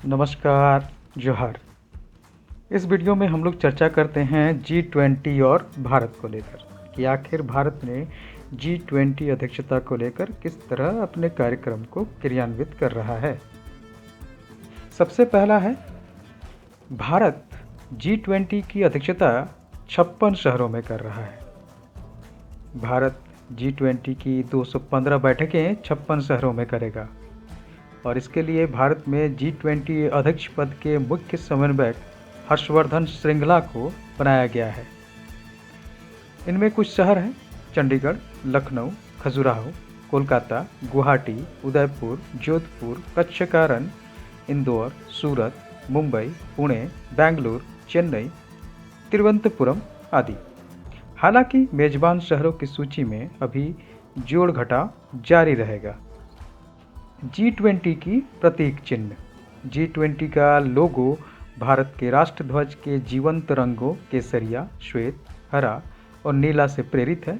नमस्कार, जोहार। इस वीडियो में हम लोग चर्चा करते हैं G20 और भारत को लेकर कि आखिर भारत ने G20 अध्यक्षता को लेकर किस तरह अपने कार्यक्रम को क्रियान्वित कर रहा है। सबसे पहला है, भारत G20 की अध्यक्षता 56 शहरों में कर रहा है। भारत G20 की 215 बैठकें 56 शहरों में करेगा और इसके लिए भारत में G20 अध्यक्ष पद के मुख्य समन्वयक हर्षवर्धन श्रृंगला को बनाया गया है। इनमें कुछ शहर हैं: चंडीगढ़, लखनऊ, खजुराहो, कोलकाता, गुवाहाटी, उदयपुर, जोधपुर, कच्छकारण, इंदौर, सूरत, मुंबई, पुणे, बेंगलुरु, चेन्नई, तिरुवनंतपुरम आदि। हालांकि मेजबान शहरों की सूची में अभी जोड़ घटाव जारी रहेगा। G20 की प्रतीक चिन्ह। G20 का लोगो भारत के राष्ट्रध्वज के जीवंत रंगों केसरिया, श्वेत, हरा और नीला से प्रेरित है।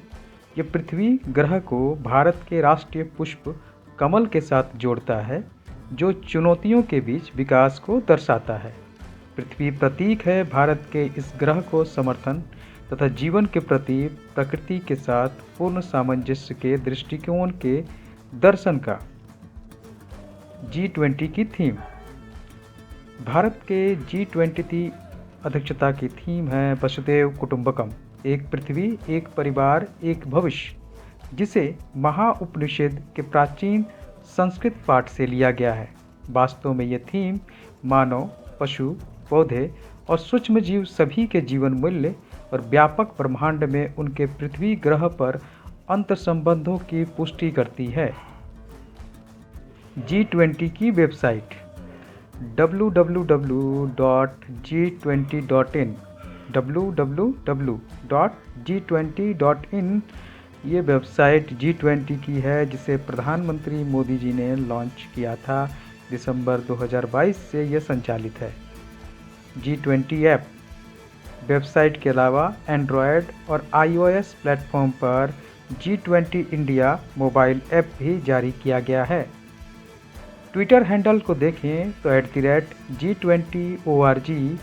यह पृथ्वी ग्रह को भारत के राष्ट्रीय पुष्प कमल के साथ जोड़ता है, जो चुनौतियों के बीच विकास को दर्शाता है। पृथ्वी प्रतीक है भारत के इस ग्रह को समर्थन तथा जीवन के प्रति प्रकृति के साथ पूर्ण सामंजस्य के दृष्टिकोण के दर्शन का। G20 की थीम। भारत के G20 अध्यक्षता की थीम है वसुधैव कुटुंबकम, एक पृथ्वी, एक परिवार, एक भविष्य, जिसे महाउपनिषद के प्राचीन संस्कृत पाठ से लिया गया है। वास्तव में यह थीम मानव, पशु, पौधे और सूक्ष्म जीव सभी के जीवन मूल्य और व्यापक ब्रह्मांड में उनके पृथ्वी ग्रह पर अंतर्संबंधों की पुष्टि करती है। G20 की वेबसाइट www.g20.in www.g20.in ये वेबसाइट G20 की है, जिसे प्रधानमंत्री मोदी जी ने लॉन्च किया था। दिसंबर 2022 से यह संचालित है। G20 app. वेबसाइट के अलावा एंड्रॉयड और iOS प्लेटफॉर्म पर G20 इंडिया मोबाइल ऐप भी जारी किया गया है। ट्विटर हैंडल को देखें तो @G20org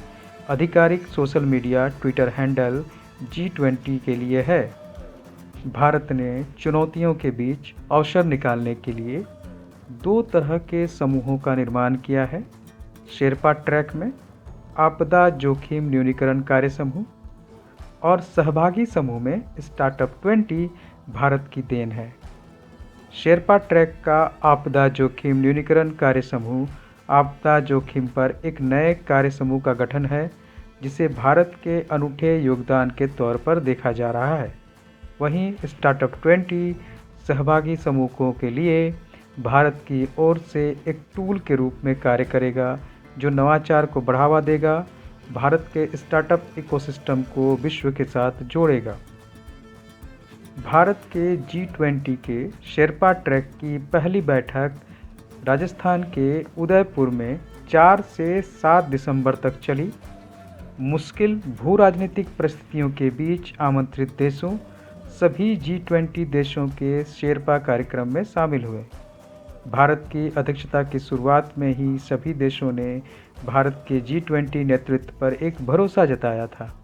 आधिकारिक social media Twitter handle G20 के लिए है। भारत ने चुनौतियों के बीच अवसर निकालने के लिए 2 तरह के समूहों का निर्माण किया है। शेरपा ट्रैक में आपदा जोखिम न्यूनीकरण कार्य समूह और सहभागी समूह में स्टार्टअप 20 भारत की देन है। शेरपा ट्रैक का आपदा जोखिम न्यूनीकरण कार्य समूह आपदा जोखिम पर एक नए कार्य समूह का गठन है, जिसे भारत के अनूठे योगदान के तौर पर देखा जा रहा है। वहीं स्टार्टअप 20 सहभागी समूहों के लिए भारत की ओर से एक टूल के रूप में कार्य करेगा, जो नवाचार को बढ़ावा देगा, भारत के स्टार्टअप इकोसिस्टम को विश्व के साथ जोड़ेगा। भारत के G20 के शेरपा ट्रैक की पहली बैठक राजस्थान के उदयपुर में 4 से 7 दिसंबर तक चली। मुश्किल भू राजनीतिक परिस्थितियों के बीच आमंत्रित देशों सभी G20 देशों के शेरपा कार्यक्रम में शामिल हुए। भारत की अध्यक्षता की शुरुआत में ही सभी देशों ने भारत के G20 नेतृत्व पर एक भरोसा जताया था।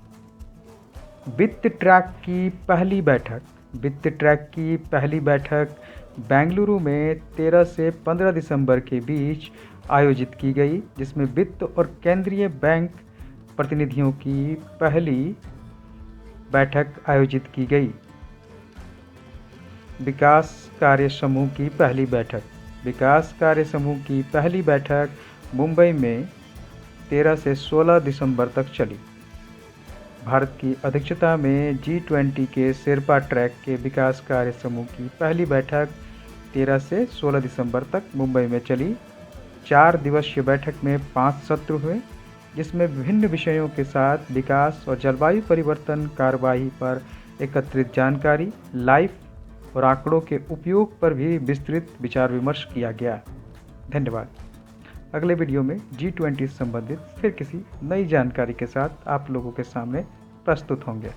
वित्त ट्रैक की पहली बैठक। वित्त ट्रैक की पहली बैठक बेंगलुरु में 13 से 15 दिसंबर के बीच आयोजित की गई, जिसमें वित्त और केंद्रीय बैंक प्रतिनिधियों की पहली बैठक आयोजित की गई। विकास कार्य समूह की पहली बैठक। विकास कार्य समूह की पहली बैठक मुंबई में 13 से 16 दिसंबर तक चली। भारत की अध्यक्षता में G20 के शेरपा ट्रैक के विकास कार्य समूह की पहली बैठक 13 से 16 दिसंबर तक मुंबई में चली। 4 दिवसीय बैठक में 5 सत्र हुए, जिसमें विभिन्न विषयों के साथ विकास और जलवायु परिवर्तन कार्रवाई पर एकत्रित जानकारी, लाइफ और आंकड़ों के उपयोग पर भी विस्तृत विचार विमर्श किया गया। धन्यवाद। अगले वीडियो में G20 से संबंधित फिर किसी नई जानकारी के साथ आप लोगों के सामने प्रस्तुत होंगे।